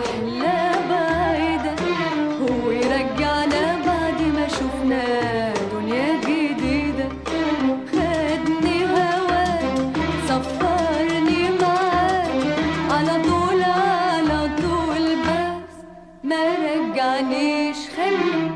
رحلة بعيدة، هو يرجعنا بعد ما شفنا دنيا جديدة. خدني هواك سفرني معاك، على طول على طول، بس ما رجعنيش. خلي